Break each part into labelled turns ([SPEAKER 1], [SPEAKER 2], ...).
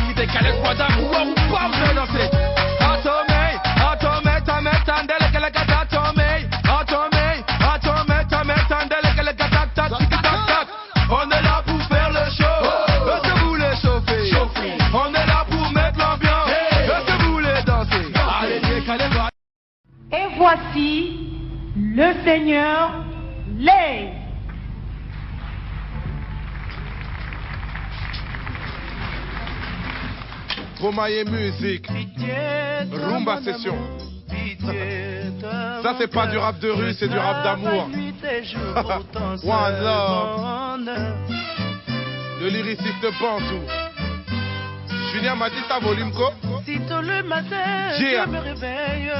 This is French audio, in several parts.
[SPEAKER 1] qui décale le quadra ou pas vous allez danser. On est là pour faire le show. Est-ce que vous voulez chauffer? On est là pour mettre l'ambiance. Est-ce que vous voulez danser? Allez, décalez-moi.
[SPEAKER 2] Et voici le Seigneur Lay.
[SPEAKER 3] Romaille musique, Rumba session. Ça c'est pas du rap de rue, c'est du rap d'amour. One love. Le lyriciste Bantou. Julien m'a dit ta volume quoi?
[SPEAKER 4] Si tôt le matin,
[SPEAKER 3] Yeah.
[SPEAKER 4] je me réveille.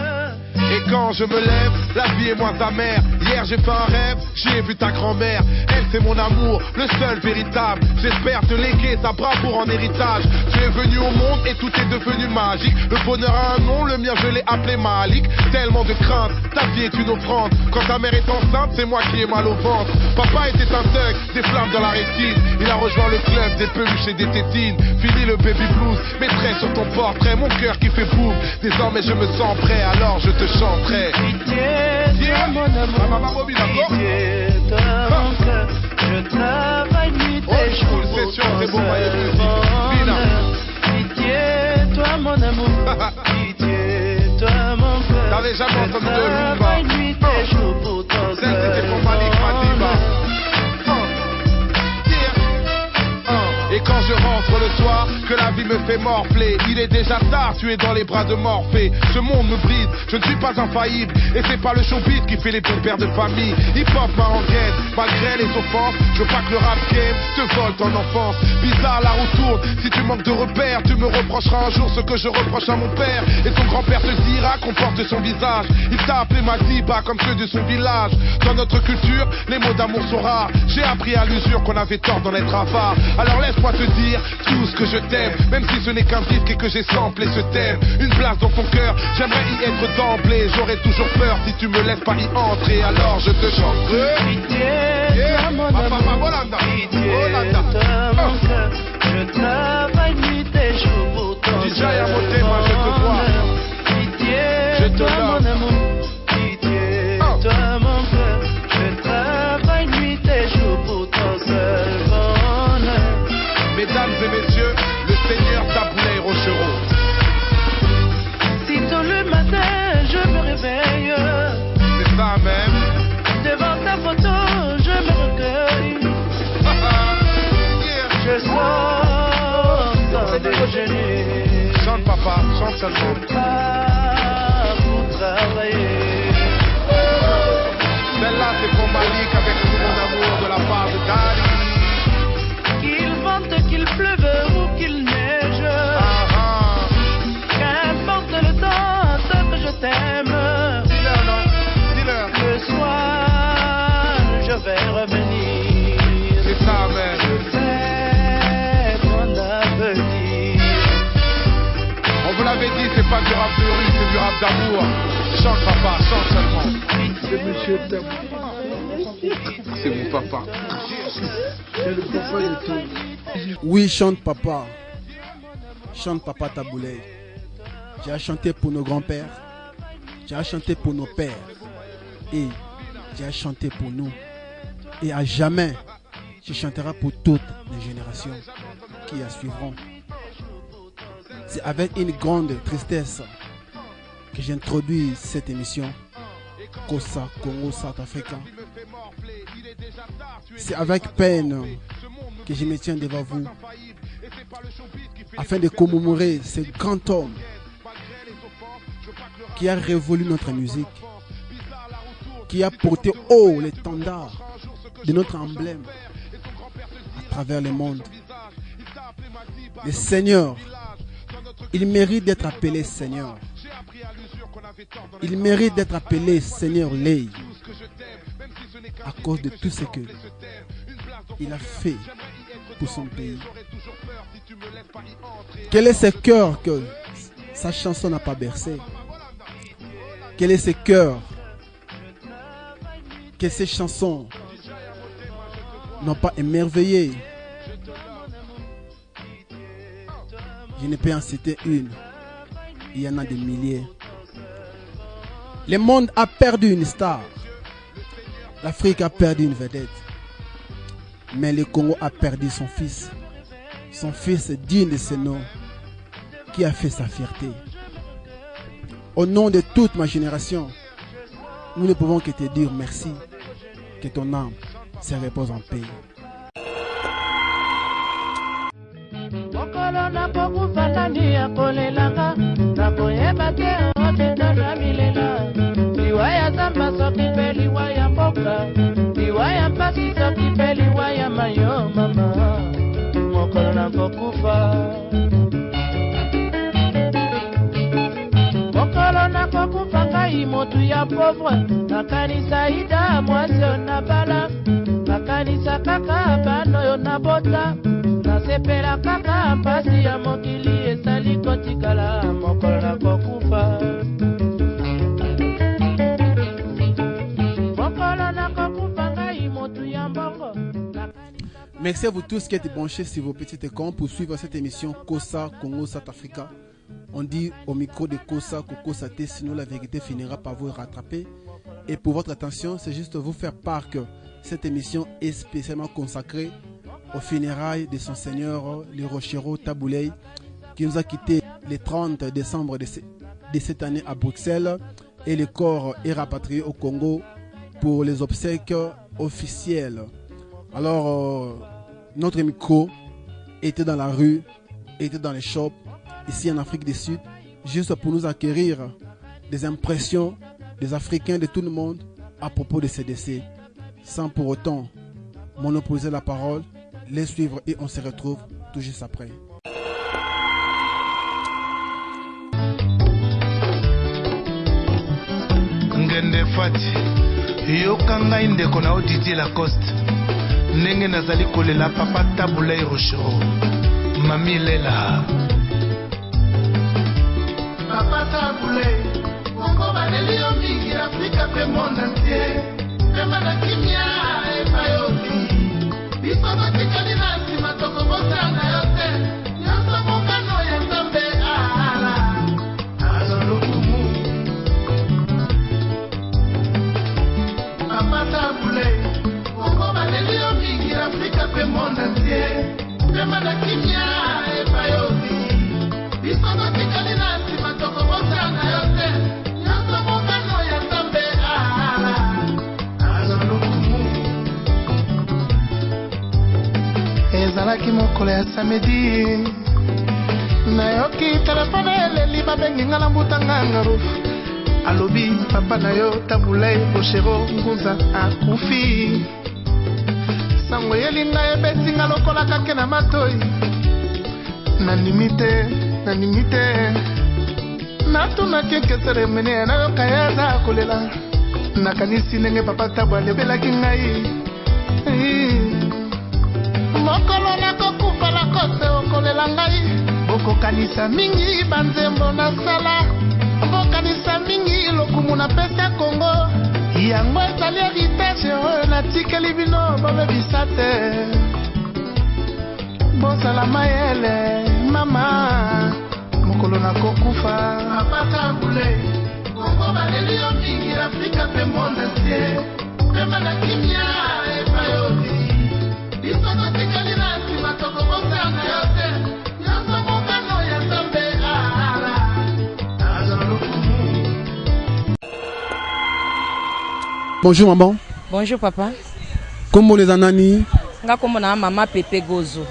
[SPEAKER 3] Et quand je me lève, la vie est moins amère. Hier j'ai fait un rêve, j'ai vu ta grand-mère. Elle c'est mon amour, le seul véritable. J'espère te léguer sa bravoure en héritage. Tu es venu au monde et tout est devenu magique. Le bonheur a un nom, le mien je l'ai appelé Malik. Tellement de crainte, ta vie est une offrande. Quand ta mère est enceinte, c'est moi qui ai mal au ventre. Papa était un thug, des flammes dans la rétine. Il a rejoint le club des peluches et des tétines. Fini le baby blues, mettrai sur ton portrait mon cœur qui fait boum. Désormais je me sens prêt, alors je te chanterai.
[SPEAKER 4] Pitié, toi mon amour. Pitié, toi mon cœur. Je travaille nuit et jour pour
[SPEAKER 3] session, c'est
[SPEAKER 4] ton
[SPEAKER 3] bon,
[SPEAKER 4] seul bonheur. Pitié, toi mon amour. Pitié, toi mon cœur.
[SPEAKER 3] T'avais jamais entendu de
[SPEAKER 4] Je
[SPEAKER 3] Rumba?
[SPEAKER 4] travaille nuit et jour pour ton
[SPEAKER 3] Celle c'était
[SPEAKER 4] seul
[SPEAKER 3] pour Malik Madiba.
[SPEAKER 4] bonheur.
[SPEAKER 3] Et quand je rentre le soir, que la vie me fait morfler, il est déjà tard, tu es dans les bras de Morphée. Ce monde me brise, je ne suis pas infaillible. Et c'est pas le showbiz qui fait les bons pères de famille. Hip-hop m'a en guette, malgré les offenses. Je veux pas que le rap game te vole ton enfance. Bizarre, la roue tourne, si tu manques de repères, tu me reprocheras un jour ce que je reproche à mon père. Et son grand-père te dira qu'on porte son visage. Il t'a appelé Madiba comme ceux de son village. Dans notre culture, les mots d'amour sont rares. J'ai appris à l'usure qu'on avait tort d'en être avare. Alors laisse-moi te dire tout ce que je t'aime, même si ce n'est qu'un disque et que j'ai samplé ce thème. Une place dans ton cœur, j'aimerais y être d'emblée. J'aurais toujours peur si tu me laisses pas y entrer. Alors je te chanterai.
[SPEAKER 4] Pitié, toi mon amour. Pitié, toi mon cœur. Je travaille nuit et jour pour ton
[SPEAKER 3] Dijaya
[SPEAKER 4] seul
[SPEAKER 3] Motema, je te vois.
[SPEAKER 4] bonheur. Pitié,
[SPEAKER 3] Je te
[SPEAKER 4] toi
[SPEAKER 3] love.
[SPEAKER 4] mon amour. Pitié, toi mon cœur. Je travaille nuit et jour pour ton seul bonheur.
[SPEAKER 3] Mesdames et messieurs, le Seigneur Taboulay Rochereau.
[SPEAKER 4] Si tôt le matin, je me réveille.
[SPEAKER 3] C'est ça même.
[SPEAKER 4] Devant ta photo, je me recueille.
[SPEAKER 3] Yeah.
[SPEAKER 4] Je sors sans déjeuner.
[SPEAKER 3] Chante papa, chante seulement.
[SPEAKER 4] Pas pour travailler.
[SPEAKER 3] Celle-là c'est pour Malik avec tout mon amour de la part de Dali.
[SPEAKER 4] Qu'il vente, qu'il pleuve ou qu'il neige. Qu'importe le temps, tant que je t'aime.
[SPEAKER 3] Dis-leur non, dis-leur.
[SPEAKER 4] Le soir, je vais revenir.
[SPEAKER 3] C'est ça même.
[SPEAKER 4] Je sais mon avenir.
[SPEAKER 3] On vous l'avait dit, c'est pas du rap de rue, c'est du rap d'amour. Chante papa, chante seulement.
[SPEAKER 5] C'est monsieur Tabou.
[SPEAKER 3] C'est mon papa.
[SPEAKER 5] C'est le papa de tout.
[SPEAKER 6] Oui, chante papa. Chante papa Taboulay. J'ai chanté pour nos grands-pères. J'ai chanté pour nos pères. Et j'ai chanté pour nous. Et à jamais, je chanterai pour toutes les générations qui la suivront. C'est avec une grande tristesse que j'introduis cette émission. Kossa, Congo, South Africa. C'est avec peine que je me tiens devant vous afin de commémorer ce grand homme qui a révolu notre musique, qui a porté haut l'étendard de notre emblème à travers le monde. Le Seigneur, il mérite d'être appelé Seigneur. Il mérite d'être appelé Seigneur Lay à cause de tout ce que il a fait pour son pays. Quel est ce cœur que sa chanson n'a pas bercé? Quel est ce cœur que ces chansons n'ont pas émerveillé? Je ne peux en citer une. Il y en a des milliers. Le monde a perdu une star. L'Afrique a perdu une vedette. Mais le Congo a perdu son fils. Son fils digne de ce nom, qui a fait sa fierté. Au nom de toute ma génération, nous ne pouvons que te dire merci. Que ton âme se repose en paix.
[SPEAKER 4] Motu ya pauvre nakanisa ida mwasi na bala nakanisa kaka bano yo na bota nasepela kaka mpasi ya mokili esali kotikala mokolo na kokufa mokolo na kokufa ngai motu ya mbongo.
[SPEAKER 6] Merci à vous tous qui êtes branchés sur vos petits écrans pour suivre cette émission Kossa Congo South Africa. On dit au micro de Kossa que Kossa T, sinon la vérité finira par vous rattraper. Et pour votre attention, c'est juste vous faire part que cette émission est spécialement consacrée aux funérailles de son seigneur, le Rochero Tabouley, qui nous a quittés le 30 décembre de cette année à Bruxelles. Et le corps est rapatrié au Congo pour les obsèques officielles. Alors, notre micro était dans la rue, était dans les shops, ici en Afrique du Sud, juste pour nous acquérir des impressions des Africains, de tout le monde, à propos de ces décès. Sans pour autant monopoliser la parole, les suivre et on se retrouve tout juste après.
[SPEAKER 3] Ngende Fati, yokanga indeko na Didier Lacoste. Nenge nazali kolela papa Tabouley Rochero. Mami Lela.
[SPEAKER 1] Papa Tabouley, Congo baleli yo mingi Afrika pe monde entier. Pema na kimia epayoki. Biso totikali na nsima tokobosana yo te. Nyonso mokano ya Nzambe ala. Azolokumu. Papa Tabouley, Congo baleli yo mingi Afrika pe monde entier. Pema na kimia epayoki. Biso totikali na nsima tokobosana yo te. Nyonso mokano ya Nzambe ala. Azolokumu.
[SPEAKER 7] Ezalaki mokolo ya samedi nayoki telefone eleli babengi nga na mbutanga ngarufu alobi papa na yo Tabouley Rochero Ngunza akufi sango yeli ngai ebeti nga lokola kake na matoi nanimi te natunaki ekesere mene nayoka ye aza kolela nakanisi ndenge papa Tabo alebelaki ngai mokolo nakokufa Lacoste okolela ngai bokokanisa mingi banzembo nasala bokanisa mingi lokumu napesa Congo yango ezali héritage oyo natikeli bino bobebisa te bozala mayele mama mokolo nakokufa.
[SPEAKER 1] Papa Tabouley, Congo baleli yo mingi Afrika pe monde entier. Pema na kimia epayoki. Biso totikali na nsima tokobosana yo te. Nyonso mokano ya Nzambe ala. Azolokumu.
[SPEAKER 6] Bonjour maman.
[SPEAKER 8] Bonjour papa.
[SPEAKER 6] Comment les anani?
[SPEAKER 8] Nga kombo na mama Pepe Gozo.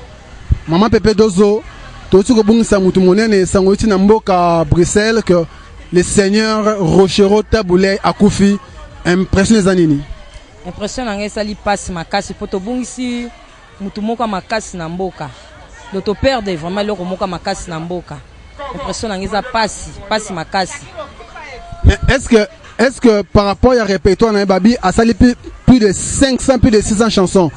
[SPEAKER 6] Maman Pepe Dozo, totu ko bungisa mutu monene sango iti na mboka Bruxelles que le seigneur Rochero Tabouley akufi. Impression les anini?
[SPEAKER 8] Impression na ngesali pasi makasi poto bungisi mutu moko makasi na mboka. Doto perdre vraiment le moko makasi na mboka. Impression na ngesa pasi makasi.
[SPEAKER 6] Mais est-ce que par rapport à répertoire na babi a sali plus de 500 plus de 600 chansons.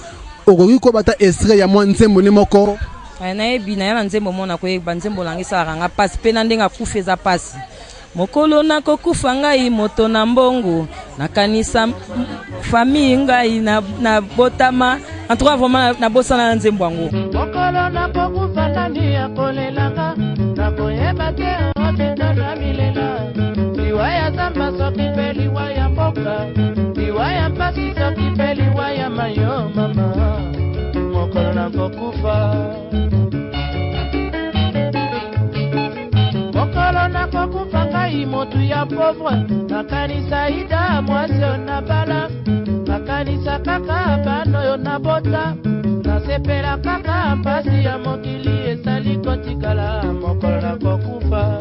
[SPEAKER 6] Okoki ko bata extrait ya mwa nzembo ne moko.
[SPEAKER 8] Na yebi na yana nzembo mona ko yeba nzembo langisa ranga pasi pe na ndenga kufeza pasi. Mokolo na kokufa ngai moto na mbongo nakanisa famille ngai na botama en tout cas vraiment na bosana nzembo ngo.
[SPEAKER 4] Mokolo na kokufa nani akolelanga mama yo mama mokolo nakokufa mokolo nakokufa ngai motu ya pauvre nakanisa ida mwasi oyo nabala nakanisa kaka bana oyo nabota nasepela kaka mpasi ya mokili esali kotikala mokolo nakokufa.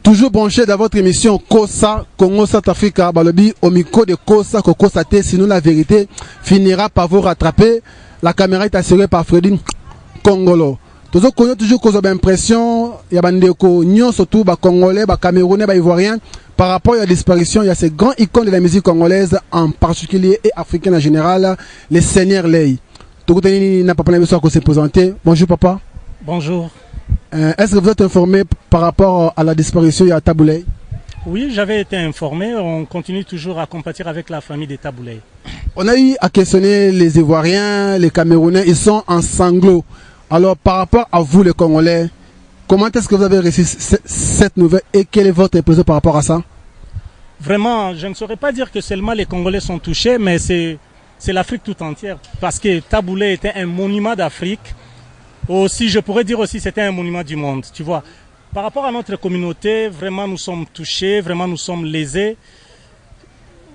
[SPEAKER 6] Toujours branché dans votre émission Kosa, Congo South Africa, Balobi, au micro de Kosa, Kosa T, sinon la vérité finira par vous rattraper. La caméra est assurée par Fredin Congolo. Toujours connu, toujours cause d'impression, il y a des surtout Congolais, Camerounais, Ivoiriens, par rapport à la disparition, il y a ces grands icônes de la musique congolaise, en particulier et africaine en général, les seigneurs Lei. Tout le monde n'a pas parlé de ça qu'on s'est présenté. Bonjour papa.
[SPEAKER 9] Bonjour.
[SPEAKER 6] Est-ce que vous êtes informé par rapport à la disparition de Tabouley?
[SPEAKER 9] Oui, j'avais été informé. On continue toujours à compatir avec la famille de Tabouley.
[SPEAKER 6] On a eu à questionner les Ivoiriens, les Camerounais, ils sont en sanglots. Alors, par rapport à vous, les Congolais, comment est-ce que vous avez reçu cette nouvelle et quelle est votre impression par rapport à ça?
[SPEAKER 9] Vraiment, je ne saurais pas dire que seulement les Congolais sont touchés, mais c'est l'Afrique tout entière. Parce que Tabouley était un monument d'Afrique. Aussi, je pourrais dire aussi c'était un monument du monde, tu vois. Par rapport à notre communauté, vraiment nous sommes touchés, vraiment nous sommes lésés.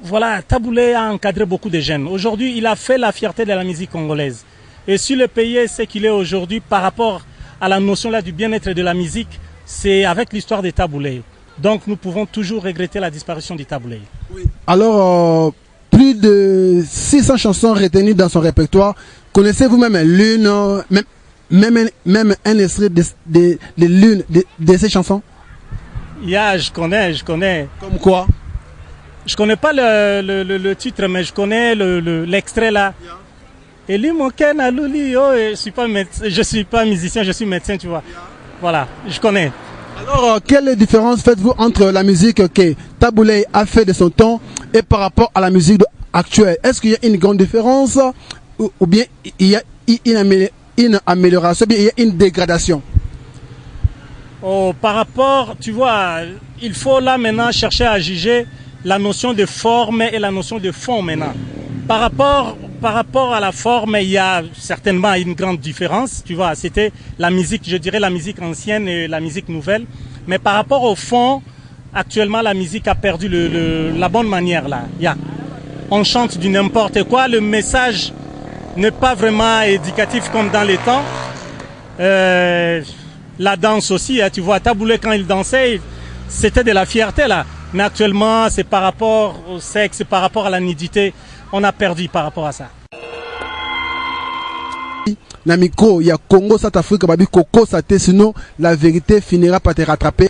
[SPEAKER 9] Voilà, Tabouley a encadré beaucoup de jeunes. Aujourd'hui, il a fait la fierté de la musique congolaise. Et si le pays est ce qu'il est aujourd'hui par rapport à la notion là du bien-être de la musique, c'est avec l'histoire de Tabouley. Donc nous pouvons toujours regretter la disparition de Tabouley.
[SPEAKER 6] Oui. Alors, plus de 600 chansons retenues dans son répertoire. Connaissez-vous même l'une, même un extrait de l'une de ces chansons?
[SPEAKER 9] Yeah, je connais.
[SPEAKER 6] Comme quoi?
[SPEAKER 9] Je connais pas le titre, mais je connais l'extrait là. Et lui, mon ken a louli, je suis pas musicien, je suis médecin, tu vois. Voilà, je connais.
[SPEAKER 6] Alors, quelle différence faites-vous entre la musique que Tabouley a fait de son temps et par rapport à la musique actuelle? Est-ce qu'il y a une grande différence ou bien il y a une amélioration, bien il y a une dégradation?
[SPEAKER 9] Oh, par rapport, tu vois, il faut là maintenant chercher à juger la notion de forme et la notion de fond maintenant. Par rapport à la forme, il y a certainement une grande différence, tu vois, c'était la musique, je dirais la musique ancienne et la musique nouvelle. Mais par rapport au fond, actuellement la musique a perdu la bonne manière là. On chante du n'importe quoi, le message n'est pas vraiment éducatif comme dans les temps. La danse aussi, hein, tu vois, Tabouley quand il dansait, c'était de la fierté là. Mais actuellement, c'est par rapport au sexe, par rapport à la nudité, on a perdu par rapport à ça.
[SPEAKER 6] Namiko, il y a Congo, South Africa, Babi Koko, Sate, sinon la vérité finira par te rattraper.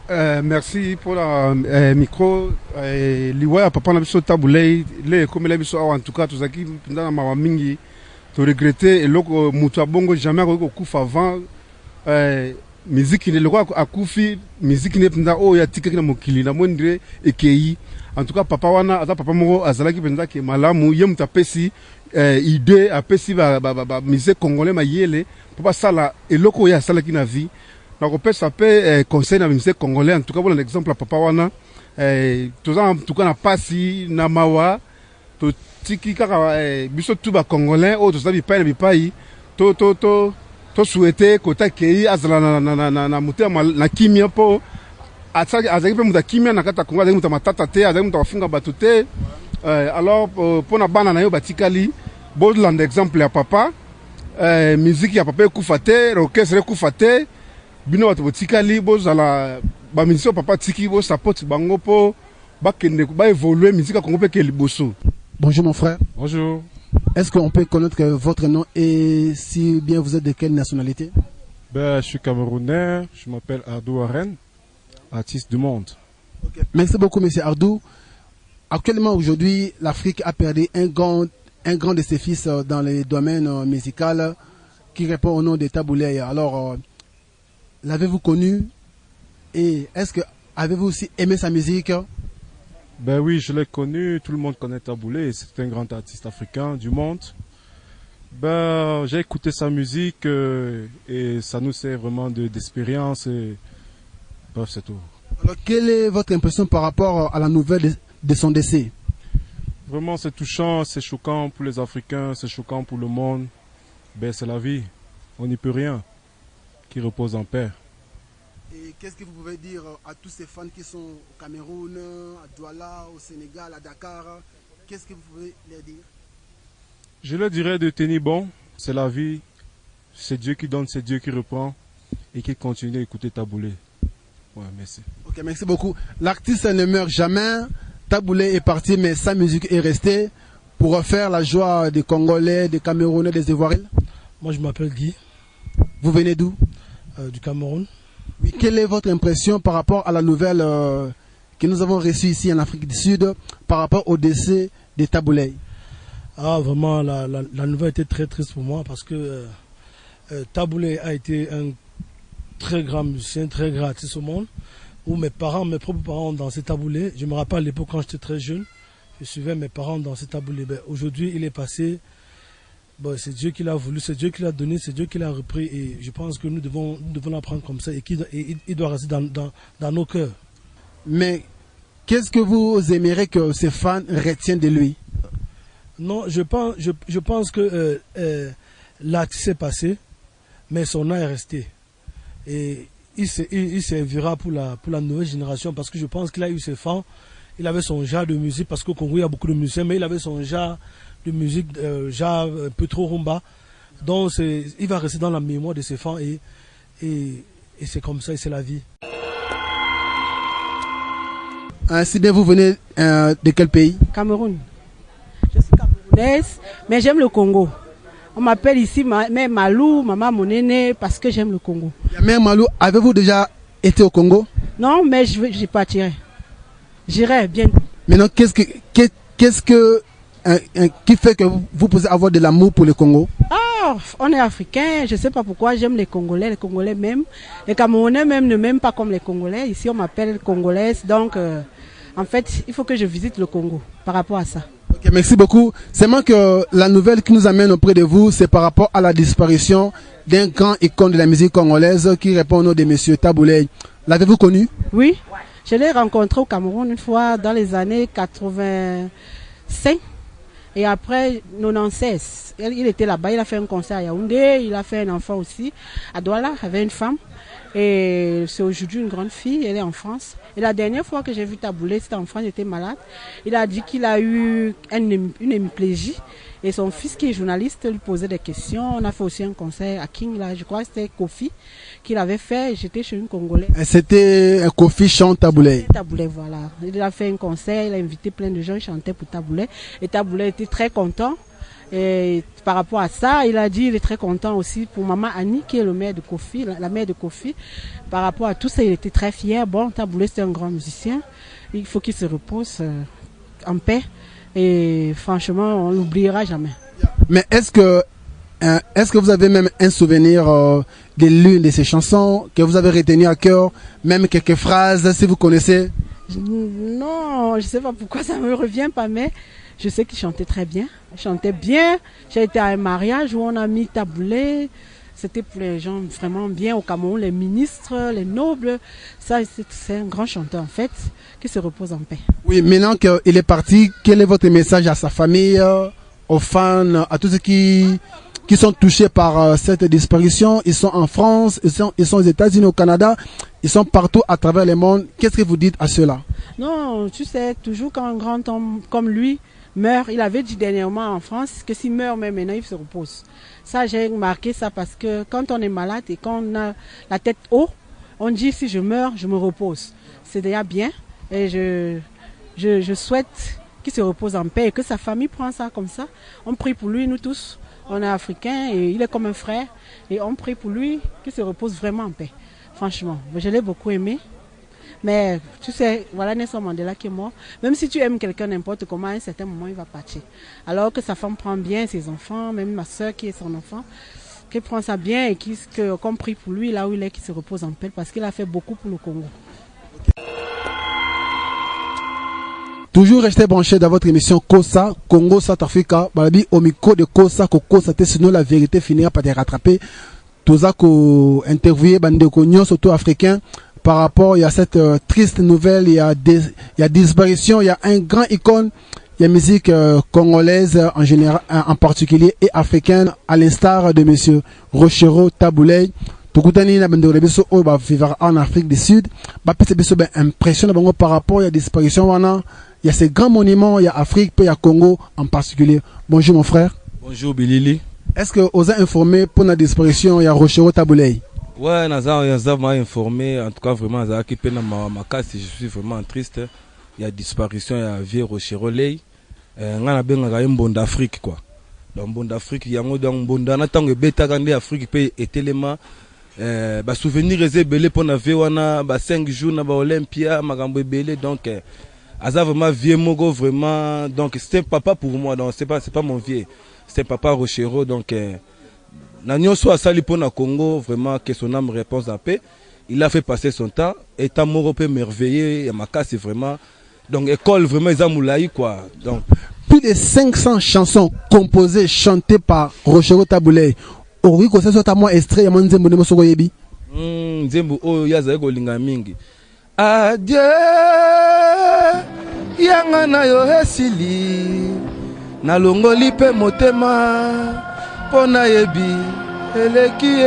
[SPEAKER 5] Merci pour le micro. Liwa papa na biso Tabouley, les comme la biso en tout cas tous qui pendant ma mingi, tu regretter et loko mutu bongo jamais ko kufa avant musique ne loko akufi musique ne penda o ya tika na mokili na mondre ekei. En tout cas papa wana ata papa moko azalaki penda ke malamu ye mutapesi idée apesi ba musique congolais mayele papa sala eloko ya sala ki na vie. Donc, on peut conseiller la musique congolaise. En tout cas, voilà l'exemple à Papa Wana. En tout cas, na pasi, na mawa, to tiki kaka, biso tuba congolais, o to sabi pa na bipai, to souhaiter kota kei azala na muté na kimia po, azaki pe muta kimia na kata Congo, azaki muta matata te, azaki muta wafunga batute. Alors, pour na bana na yo batikali, bon l'exemple ya papa, musique ya papa kufate, orchestre kufate. Bino watu botikali bozala ba musicien papa tiki bo support bango po bakende ba évoluer musique Congo pe ke liboso.
[SPEAKER 6] Bonjour mon frère.
[SPEAKER 5] Bonjour.
[SPEAKER 6] Est-ce qu'on peut connaître votre nom et si bien vous êtes de quelle nationalité?
[SPEAKER 10] Je suis camerounais, je m'appelle Ardou Arène, artiste du monde.
[SPEAKER 6] Okay. Merci beaucoup monsieur Ardou. Actuellement aujourd'hui, l'Afrique a perdu un grand de ses fils dans les domaines musicaux qui répond au nom de Tabouley. Alors l'avez-vous connu et est-ce que avez-vous aussi aimé sa musique?
[SPEAKER 10] Ben oui, je l'ai connu, tout le monde connaît Tabouley, c'est un grand artiste africain du monde. Ben, j'ai écouté sa musique et ça nous sert vraiment d'expérience et bref, c'est tout.
[SPEAKER 6] Alors, quelle est votre impression par rapport à la nouvelle de son décès?
[SPEAKER 10] Vraiment, c'est touchant, c'est choquant pour les Africains, c'est choquant pour le monde. Ben, c'est la vie, on n'y peut rien. Qui repose en paix.
[SPEAKER 6] Et qu'est-ce que vous pouvez dire à tous ces fans qui sont au Cameroun, à Douala, au Sénégal, à Dakar? Qu'est-ce que vous pouvez leur dire?
[SPEAKER 10] Je leur dirais de tenir bon, c'est la vie, c'est Dieu qui donne, c'est Dieu qui reprend et qui continue à écouter Taboulé. Ouais, merci.
[SPEAKER 6] Ok, merci beaucoup. L'artiste ne meurt jamais. Taboulé est parti, mais sa musique est restée pour refaire la joie des Congolais, des Camerounais, des Ivoiriens.
[SPEAKER 11] Moi, je m'appelle Guy.
[SPEAKER 6] Vous venez d'où?
[SPEAKER 11] Du Cameroun.
[SPEAKER 6] Oui, quelle est votre impression par rapport à la nouvelle que nous avons reçue ici en Afrique du Sud par rapport au décès de Taboulé?
[SPEAKER 11] Ah, vraiment, la nouvelle était très triste pour moi parce que Taboulé a été un très grand musicien, très grand artiste au monde, où mes propres parents ont dansé Taboulé. Je me rappelle à l'époque quand j'étais très jeune, je suivais mes parents danser Taboulé. Ben, aujourd'hui, il est passé. Bon, c'est Dieu qui l'a voulu, c'est Dieu qui l'a donné, c'est Dieu qui l'a repris. Et je pense que nous devons l'apprendre comme ça et il doit rester dans nos cœurs.
[SPEAKER 6] Mais qu'est-ce que vous aimeriez que ces fans retiennent de lui?
[SPEAKER 11] Non, je pense que l'acte s'est passé, mais son âme est resté. Et il servira pour la nouvelle génération parce que je pense qu'il a eu ses fans. Il avait son genre de musique parce qu'au Congo il y a beaucoup de musiciens, mais il avait son genre de musique, genre un peu trop rumba. Donc il va rester dans la mémoire de ses fans et c'est comme ça et c'est la vie.
[SPEAKER 6] Sidé, vous venez de quel pays?
[SPEAKER 12] Cameroun. Je suis camerounaise, mais j'aime le Congo. On m'appelle ici Mère Malou, Maman Monene, parce que j'aime le Congo.
[SPEAKER 6] Mère Malou, avez-vous déjà été au Congo?
[SPEAKER 12] Non, mais je partirai. J'irai bien.
[SPEAKER 6] Maintenant, qu'est-ce qui fait que vous pouvez avoir de l'amour pour le Congo?
[SPEAKER 12] Ah, on est africain, je ne sais pas pourquoi j'aime les Congolais même. Les Camerounais même ne m'aiment pas comme les Congolais. Ici, on m'appelle Congolaise, donc en fait, il faut que je visite le Congo par rapport à ça.
[SPEAKER 6] Okay, merci beaucoup. C'est moi que la nouvelle qui nous amène auprès de vous, c'est par rapport à la disparition d'un grand icône de la musique congolaise qui répond au nom de M. Taboulé. L'avez-vous connu?
[SPEAKER 12] Oui, je l'ai rencontré au Cameroun une fois dans les années 85 et après 96. Il était là-bas, il a fait un concert à Yaoundé, il a fait un enfant aussi à Douala avec une femme. Et c'est aujourd'hui une grande fille, elle est en France. Et la dernière fois que j'ai vu Taboulé, c'était en France, il était malade. Il a dit qu'il a eu une hémiplégie. Et son fils qui est journaliste lui posait des questions. On a fait aussi un concert à King, là, je crois que c'était Kofi qu'il avait fait. J'étais chez une Congolaise.
[SPEAKER 6] C'était Kofi chante Taboulé.
[SPEAKER 12] Taboulé, voilà. Il a fait un concert, il a invité plein de gens, il chantait pour Taboulé. Et Taboulé était très content. Et par rapport à ça, il a dit qu'il est très content aussi pour maman Annie, qui est le maire de Kofi, la mère de Kofi. Par rapport à tout ça, il était très fier. Bon, Taboulé, c'est un grand musicien. Il faut qu'il se repose en paix. Et franchement, on ne l'oubliera jamais.
[SPEAKER 6] Mais est-ce que vous avez même un souvenir de l'une de ses chansons que vous avez retenu à cœur, même quelques phrases, si vous connaissez?
[SPEAKER 12] Non, je ne sais pas pourquoi ça ne me revient pas, mais je sais qu'il chantait très bien. Il chantait bien. J'ai été à un mariage où on a mis Taboulé. C'était pour les gens vraiment bien au Cameroun, les ministres, les nobles. Ça, c'est un grand chanteur en fait, qui se repose en paix.
[SPEAKER 6] Oui, maintenant qu'il est parti, quel est votre message à sa famille, aux fans, à tous ceux qui sont touchés par cette disparition? Ils sont en France, ils sont aux États-Unis, au Canada, ils sont partout à travers le monde. Qu'est-ce que vous dites à cela?
[SPEAKER 12] Non, tu sais, toujours quand un grand homme comme lui meurt, il avait dit dernièrement en France que s'il meurt même maintenant, il se repose. Ça, j'ai remarqué ça parce que quand on est malade et quand on a la tête haut, on dit si je meurs, je me repose. C'est déjà bien et je souhaite qu'il se repose en paix et que sa famille prend ça comme ça. On prie pour lui, nous tous. On est africains et il est comme un frère et on prie pour lui qu'il se repose vraiment en paix. Franchement, je l'ai beaucoup aimé. Mais tu sais, voilà Nelson Mandela qui est mort. Même si tu aimes quelqu'un n'importe comment, à un certain moment, il va partir. Alors que sa femme prend bien ses enfants, même ma soeur qui est son enfant, qui prend ça bien et qu'on prie pour lui là où il est, qu'il se repose en paix parce qu'il a fait beaucoup pour le Congo.
[SPEAKER 6] Toujours restez branchés dans votre émission Kosa, Congo South Africa. Balabi au micro de Kosa, Kosa, sinon la vérité finira par te rattraper. Tous à interviewer Bandeko surtout africain par rapport à cette triste nouvelle, il y a disparition, il y a un grand icône, il y a musique congolaise en général, en particulier, et africaine, à l'instar de monsieur Rochero Tabouley. Tukutani na bendo rebeso o ba vivre en Afrique du Sud, ba pese beso ben impressionnant par rapport à la disparition wana. Il y a ces grands monuments, il y a Afrique, puis il y a Congo en particulier. Bonjour mon frère.
[SPEAKER 13] Bonjour Bilili.
[SPEAKER 6] Est-ce que vous avez informé pour la disparition il y a Rochero Tabouley?
[SPEAKER 13] Ouais, nous avons informé, en tout cas vraiment, ma casse, je suis vraiment triste. Il y a disparition, il y a vieux Rochero Ley. On a bien un bon d'Afrique quoi. Dans bon d'Afrique, il y a un bon d'Anatang et Beta Gandé Afrique peut être élément. Souvenir est belé pour la Véwana, 5 jours na Olympia, Magambo belé donc. Aza vraiment vieux mogo vraiment donc c'était papa pour moi donc c'est pas mon vieux c'était papa Rochero donc Nagnon soit sali pour na Congo vraiment que son âme repose en paix il a fait passer son temps étant mort peu merveilleux et ma casse vraiment donc école vraiment Zamoulaï quoi donc
[SPEAKER 6] plus de 500 chansons composées chantées par Rochero Tabouley ori ko ça soit moi extrait ya Nzembo ne mosoko yebi
[SPEAKER 13] Nzembo o yaza ko linga mingi adieu yanga na yo esili nalongoli pe motema pona yebi eleki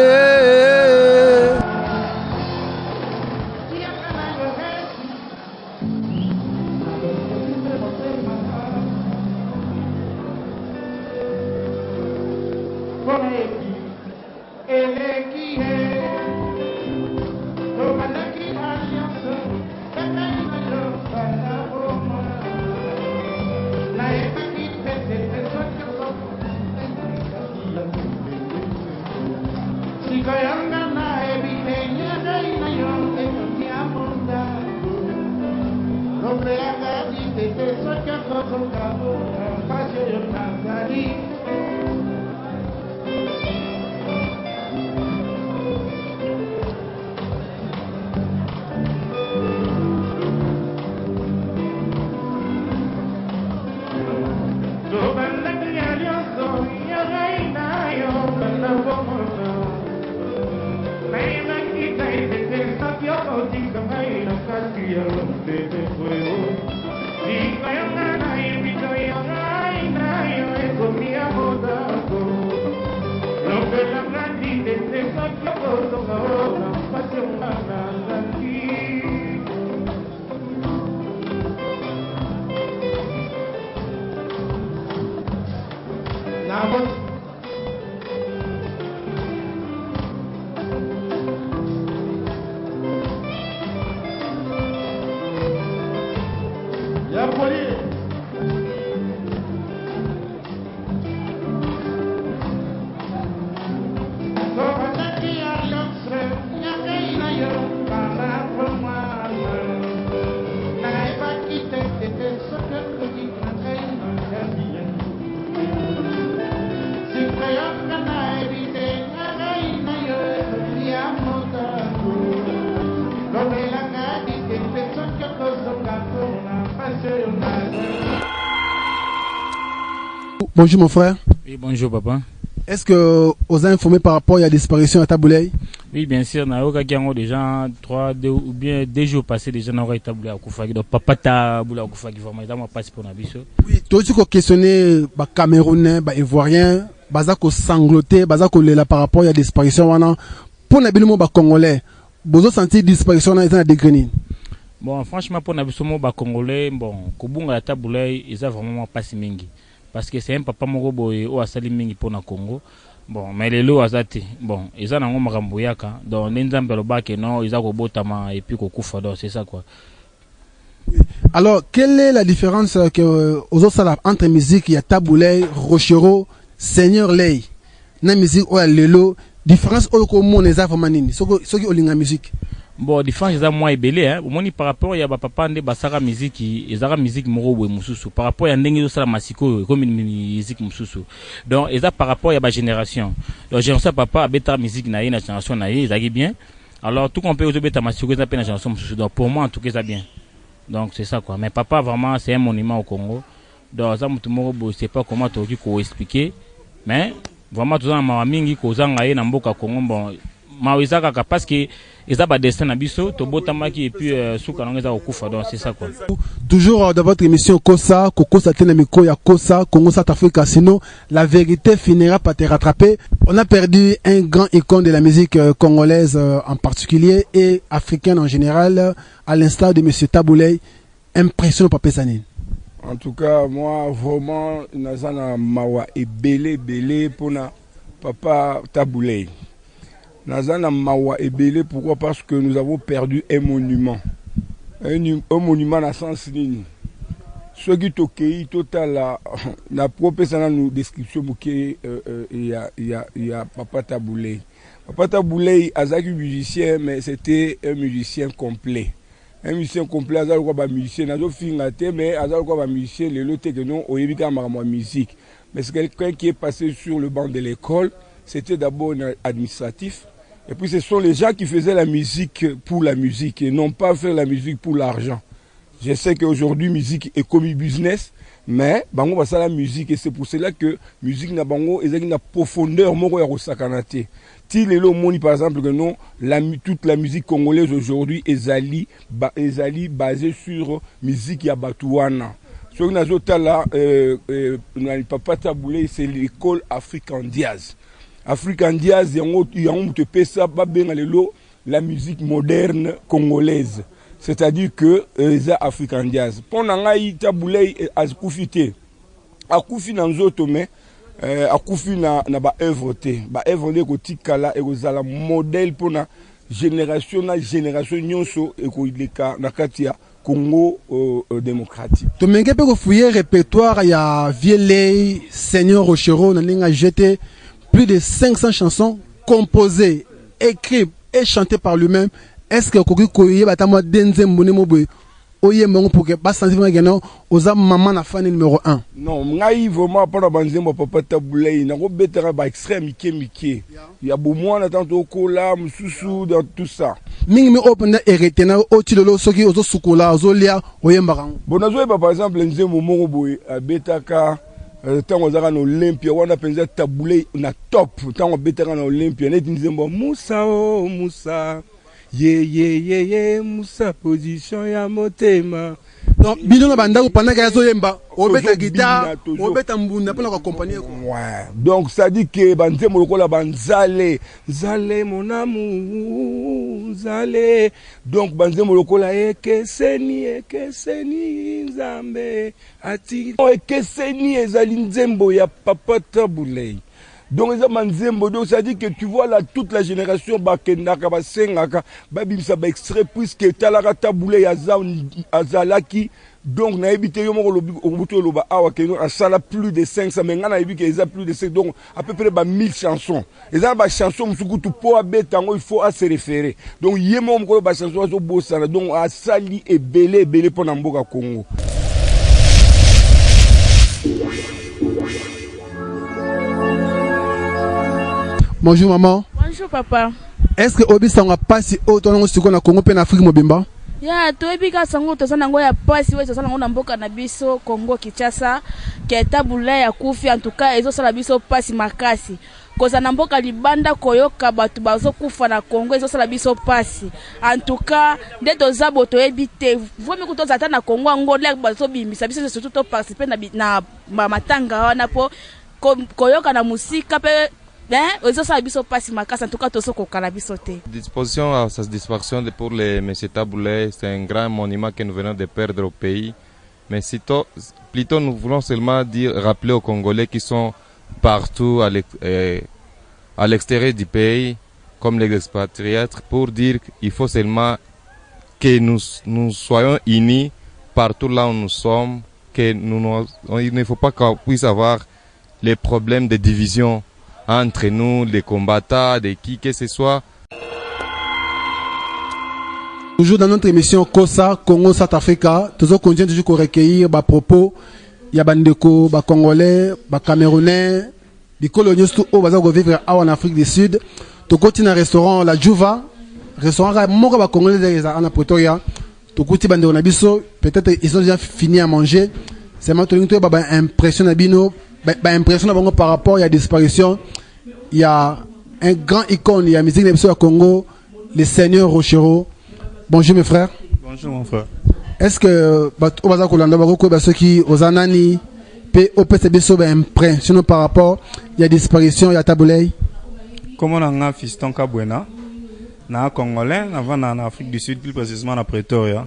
[SPEAKER 6] Bonjour mon frère.
[SPEAKER 14] Oui, bonjour papa.
[SPEAKER 6] Est-ce que vous avez informé par rapport à la disparition à Tabouley?
[SPEAKER 14] Oui, bien sûr. Nous avons déjà 2 jours passés déjà dans le Tabouley à Koufagi. Donc papa Tabouley à Koufagi vraiment ils ont passé pour Nabiso.
[SPEAKER 6] Oui, toi tu as questionné les Camerounais, les Ivoiriens, bazako sangloté, bazako lela par rapport à la disparition wana. Pour Nabilumo ba Congolais, vous avez senti disparition dans les dégreniers?
[SPEAKER 14] Bon, franchement pour Nabiso ba Congolais, bon, Kobunga Tabouley, ils ont vraiment passé mingi. Parce que c'est un papa moko boye o asali mingi pona Congo. Bon, mais les lots azati. Bon, ils ont un makambo yaka. Donc nenzambe lobake non, ils ont kobotama et puis kokufa donc c'est ça quoi.
[SPEAKER 6] Alors, quelle est la différence que aux autres entre musique il y a Tabouley, Rochero, Seigneur Ley. Na musique o lelo, différence o ko mo neza famanini. Soki olinga musique.
[SPEAKER 14] Bon, différence est moins belé hein. Au moins par rapport il y a papa ndé basara musique, ezara musique moko boye mususu. Par rapport ya ndenge osala masiko comme une musique mususu. Donc eza par rapport ya ba génération. Donc génération papa abeta musique na na génération na ezaki bien. Alors tout qu'on peut obeta masiko eza pe na génération mususu. Donc pour moi en tout cas ça bien. Donc c'est ça quoi. Mais papa vraiment c'est un monument au Congo. Donc ça mutu moko boye c'est pas comment tu ko expliquer. Mais vraiment tout ça ma mingi ko zanga na mboka Congo bon maweza kaka parce que eza ba destin na biso to botamaki et puis suka nongeza okufa donc c'est ça quoi.
[SPEAKER 6] Toujours dans votre émission Kosa, Koko Satena Miko ya Kosa, Congo South Africa, sinon la vérité finira par te rattraper. On a perdu un grand icône de la musique congolaise en particulier et africaine en général, à l'instar de monsieur Tabouley. Impressionnant Papa Sanine.
[SPEAKER 15] En tout cas, moi vraiment nazana mawa et belé pour na Papa Tabouley. Nazana mawa et belé pourquoi? Parce que nous avons perdu un monument. Un monument na sens nini. Ceux qui tokei total na propre sana nous description muke il y a Papa Tabouley. Papa Tabouley azaki musicien mais c'était un musicien complet. Un musicien complet azali quoi ba musicien nazo fingate mais azali quoi ba musicien le lote que non oyebika ma musique. Mais c'est quelqu'un qui est passé sur le banc de l'école, c'était d'abord administratif. Et puis ce sont les gens qui faisaient la musique pour la musique et non pas faire la musique pour l'argent. Je sais qu'aujourd'hui, musique est comme business, mais bango va ça la musique et c'est pour cela que musique na bango et une profondeur moko ya kosakanate. Ti lelo moni par exemple que non toute la musique congolaise aujourd'hui ezali basée sur musique ya Batouana. Ce que nazo tala Papa Tabouley c'est l'école African Jazz. African Jazz yango te pesa ba benga lelo la musique moderne congolaise. C'est-à-dire que les African Jazz. Pendant que Tabouley a koufité, a koufi dans zoto mais a koufi na ba œuvre té, ba œuvre de kotikala et kozala modèle pour na génération nyonso et ko ileka na katia Congo démocratique.
[SPEAKER 6] To menge pe ko fouiller répertoire ya Vieux Seigneur Rochero na ninga jeté plus de 500 chansons composées, écrites et chantées par lui-même. Est-ce que Koki Koye Batamo Denze Monemobe Oye Mongo pour que pas sentir maintenant aux âmes maman na fan numéro 1? Non,
[SPEAKER 15] ngai vraiment pas banze mo Papa Tabouley na ko betera ba extrême mike. Il y a beaucoup na tanto kola mususu dans tout ça.
[SPEAKER 6] Mingi mi open hérité na otilolo soki ozo sukola ozolia oyembaka.
[SPEAKER 15] Bonazo par exemple Nzembo Mongo boy betaka tango zaka na Olympia wana penza Tabouley na top tango betaka na Olympia net Nzembo Musa o Musa. Yeah, Moussa position ya motema.
[SPEAKER 6] Donc, bino na banda pendant que yazo yemba, obeta guitare, obeta mbunda pour accompagner.
[SPEAKER 15] Ouais. Donc ça dit que banze molokola banzale, zale mon amour, zale. Donc banze molokola ekeseni nzambe ati. Ekeseni ezali nzembo ya Papa Tabouley. Donc donc ça dit que tu vois là toute la génération bakendaka basengaka babimisa ba extrait puisque talaka Tabouley azalaki donc na ebité yo moko obuto loba awa keno asala plus de 500 mais ngana ebi que eza plus de 5 donc à peu près 1000 chansons. Eza ba chansons musukutu po abetango il faut à se référer. Donc yemo moko ba chansons zo bosana donc asali ebele pona mboka Congo.
[SPEAKER 6] Bonjour maman.
[SPEAKER 16] Bonjour papa.
[SPEAKER 6] Est-ce que Obi Sanga passe autant dans le Congo en Afrique mobimba?
[SPEAKER 16] Ya to ebika sango to sana ngo ya passe we to sana ngo na mboka na biso Congo Kinshasa ke Tabouley ya kufi en tout cas ezo sala biso passe makasi. Koza na mboka libanda koyoka batu bazo kufa na Congo ezo sala biso passe. En tout cas nde to zabo to ebite vomi ko to zata na Congo ngo lek bazo bimbisa biso surtout to participer na matanga wana po koyoka na musika pe.
[SPEAKER 17] Disposition à sa disparition pour les M. Tabouley, c'est un grand monument que nous venons de perdre au pays. Mais plutôt nous voulons seulement rappeler aux Congolais qui sont partout à l'extérieur du pays, comme les expatriates, pour dire qu'il faut seulement que nous soyons unis partout là où nous sommes, il ne faut pas qu'on puisse avoir les problèmes de division entre nous, les combattants, de qui que ce soit.
[SPEAKER 6] Toujours dans notre émission Kosa, Congo South Africa, toujours continuons toujours à recueillir des propos, il y a des Congolais, des Camerounais, des coloniaux tout au bazar vivre en Afrique du Sud. Tu continues au restaurant La Juva, restaurant moko ba Congolais en Pretoria. Tu continues bande onabiso, peut-être ils ont déjà fini à manger. C'est maintenant tu ba impression abino. Impression par rapport à la disparition, il y a un grand icône de la musique de Congo, le Seigneur Rochero. Bonjour mes frères.
[SPEAKER 10] Bonjour mon frère.
[SPEAKER 6] Est-ce que Obaza Kolanda Baroko Basoki Ozanani peut OPCB impression par rapport à la disparition de Taboulay?
[SPEAKER 10] Comme on a un fiston Kabwena, na Congolais, avant en Afrique du Sud, plus précisément à Pretoria.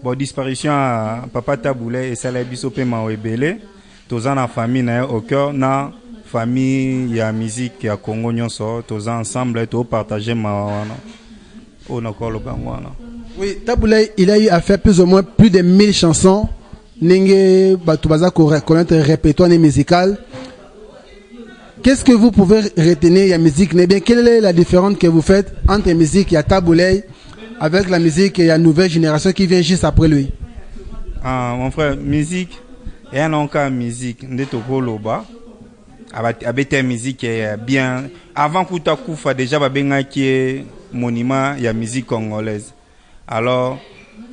[SPEAKER 10] Bon, disparition à Papa Taboulay et Saleh Bissopé Maouebele, tous en famille au cœur, na famille, il y a musique, il y a Congo, tous ensemble, tous partagés Maouana.
[SPEAKER 6] Oui, Taboulay, il a eu à faire plus ou moins plus de 1000 chansons. Ninge Batubaza connaître un répertoire musical. Qu'est-ce que vous pouvez retenir de la musique? Quelle est la différence que vous faites entre la musique et Taboulay avec la musique et la nouvelle génération qui vient juste après lui?
[SPEAKER 10] Mon frère, musique, il y a un musique, Ndetokoloba, avec la musique bien. Avant Kouta Koufa, déjà, qui est monument, il y a musique congolaise. Alors,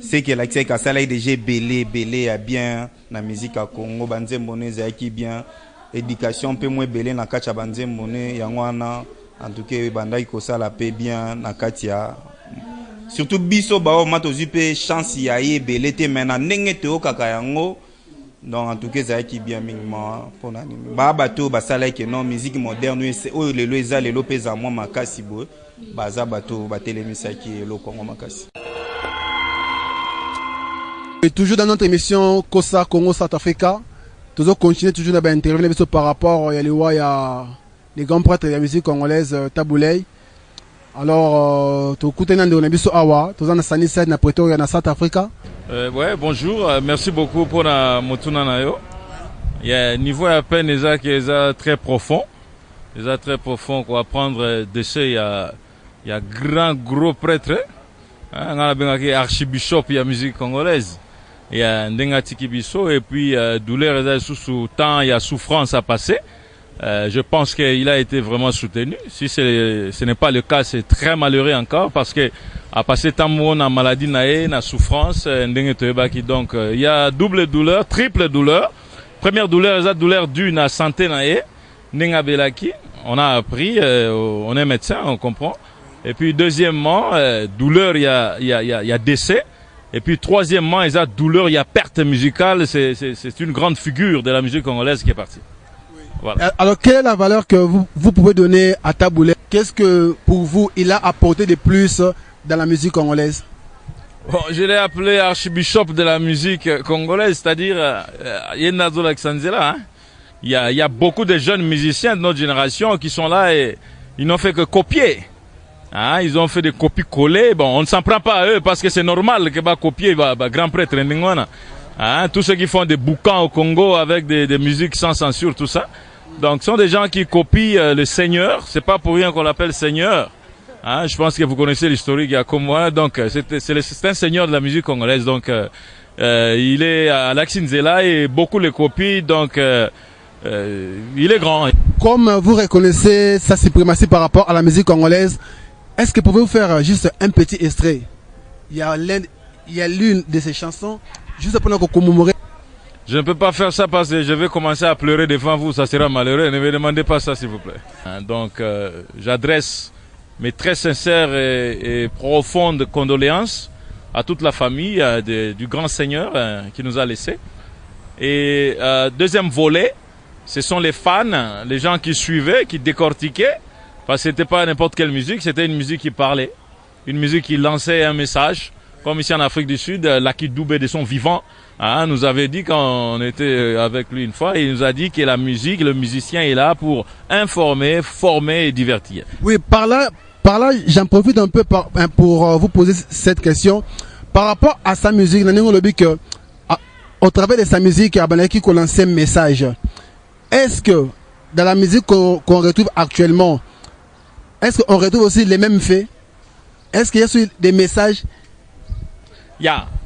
[SPEAKER 10] c'est que l'accès à ça, là, déjà belé, à bien, la musique à Congo, Banzembone, qui bien. Éducation peu moins belé na kacha banzembone yangwana en tout cas bandai ko sala pe bien na katia surtout biso ba o matozi pe chance ya ye belé te mena ndenge te o kaka yango donc en tout cas ça qui bien minimum pour na ba bato ba sala ke non musique moderne o lelo eza lelo peza moi makasi bo baza bato ba telemisa ki lo Congo makasi.
[SPEAKER 6] Et toujours dans notre émission Kosa Congo South Africa. Toujours continuer toujours à intervenir par rapport à les grands prêtres de la musique congolaise Taboulay. Alors, tu écoutes un de nos awa, tu as sani na Pretoria na South Africa.
[SPEAKER 18] Ouais, bonjour, merci beaucoup pour la motuna nayo. Il y a un niveau à peine déjà qui est très profond. Déjà très profond qu'on va prendre de ce il y a gros prêtre. On a bien archibishop il y a musique congolaise. Il y a Ndenga Tikibiso et puis douleur sous temps, il y a souffrance à passer. Je pense qu'il a été vraiment soutenu. Si ce n'est pas le cas, c'est très malheureux encore parce que à passer tant on a maladie na souffrance Ndenga Toyebaki donc il y a double douleur, triple douleur. Première douleur, c'est douleur due à santé naé Ndenga Belaki. On a appris, on est médecin, on comprend. Et puis deuxièmement, douleur, il y a décès. Et puis troisièmement, il y a douleur, il y a perte musicale. C'est une grande figure de la musique congolaise qui est partie. Voilà.
[SPEAKER 6] Alors, quelle est la valeur que vous pouvez donner à Taboulay? Qu'est-ce que pour vous il a apporté de plus dans la musique congolaise?
[SPEAKER 18] Bon, je l'ai appelé archibishop de la musique congolaise, c'est-à-dire Yenazo Laksanzela. Il y a beaucoup de jeunes musiciens de notre génération qui sont là et ils n'ont fait que copier. Ah, ils ont fait des copies-collées. Bon, on ne s'en prend pas à eux parce que c'est normal que va copier grand prêtre Ndingwana. Ah, tous ceux qui font des boucans au Congo avec des musiques sans censure, tout ça. Donc, ce sont des gens qui copient le Seigneur. C'est pas pour rien qu'on l'appelle Seigneur. Ah, je pense que vous connaissez l'historique, il y a comme moi. Donc, c'est un Seigneur de la musique congolaise. Donc, il est à Laksinzela et beaucoup le copient. Donc, il est grand.
[SPEAKER 6] Comme vous reconnaissez sa suprématie par rapport à la musique congolaise, est-ce que pouvez-vous faire juste un petit extrait? Il y a l'une de ces chansons, juste pour nous commémorer.
[SPEAKER 18] Je ne peux pas faire ça parce que je vais commencer à pleurer devant vous, ça sera malheureux. Ne me demandez pas ça, s'il vous plaît. Donc, j'adresse mes très sincères et profondes condoléances à toute la famille du grand Seigneur qui nous a laissés. Et deuxième volet, ce sont les fans, les gens qui suivaient, qui décortiquaient. Parce que c'était pas n'importe quelle musique, c'était une musique qui parlait, une musique qui lançait un message. Comme ici en Afrique du Sud, Lucky Dubé de son vivant nous avait dit quand on était avec lui une fois, il nous a dit que la musique, le musicien est là pour informer, former et divertir.
[SPEAKER 6] Oui, par là, j'en profite un peu pour vous poser cette question. Par rapport à sa musique, au travers de sa musique, il a qui lançait un message. Est-ce que dans la musique qu'on retrouve actuellement, est-ce qu'on retrouve aussi les mêmes faits? Est-ce qu'il y a des messages?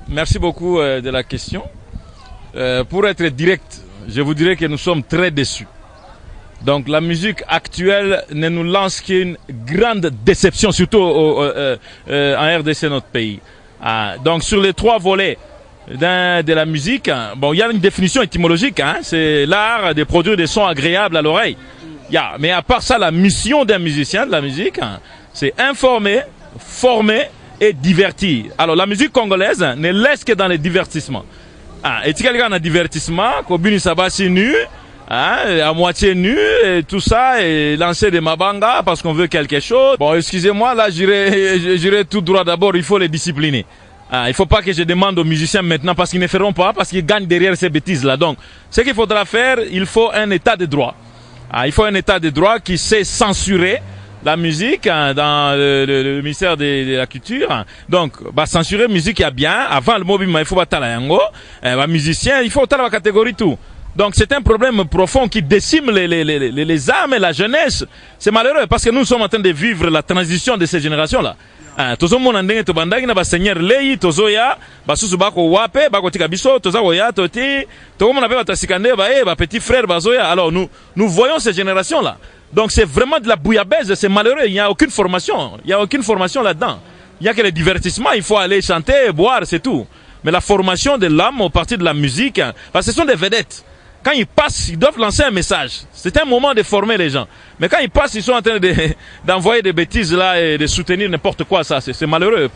[SPEAKER 18] Merci beaucoup de la question. Pour être direct, je vous dirais que nous sommes très déçus. Donc la musique actuelle ne nous lance qu'une grande déception, surtout en RDC, notre pays. Donc sur les trois volets de la musique, bon, il y a une définition étymologique, c'est l'art de produire des sons agréables à l'oreille. Mais à part ça, la mission d'un musicien de la musique, c'est informer, former et divertir. Alors la musique congolaise ne laisse que dans les divertissements. Et si quelqu'un a un divertissement, Kobuni Sabasi nu, à moitié nu, et tout ça, et lancer des mabanga parce qu'on veut quelque chose. Bon, excusez-moi, là, j'irai tout droit. D'abord, il faut les discipliner. Il ne faut pas que je demande aux musiciens maintenant parce qu'ils ne feront pas, parce qu'ils gagnent derrière ces bêtises-là. Donc, ce qu'il faudra faire, il faut un état de droit. Il faut un état de droit qui sait censurer la musique dans le ministère de la culture. Donc, censurer musique, il y a bien. Avant le mobile, il faut battre la yango. Musicien, il faut battre la catégorie tout. Donc, c'est un problème profond qui décime les âmes et la jeunesse. C'est malheureux parce que nous sommes en train de vivre la transition de ces générations-là. Tozo mona ndenge to bandaki na ba seigneur lei tozo ya basusu bako wape bako tika biso toza ya toti to mona pe batasikande ba petit frère bazoya. Alors nous voyons ces générations là. Donc c'est vraiment de la bouillabaisse, c'est malheureux, il n'y a aucune formation, là-dedans. Il y a que le divertissement, il faut aller chanter, boire, c'est tout. Mais la formation de l'âme au partir de la musique, parce que ce sont des vedettes. Quand ils passent, ils doivent lancer un message. C'est un moment de former les gens. Mais quand ils passent, ils sont en train d'envoyer des bêtises là et de soutenir n'importe quoi, ça, c'est malheureux.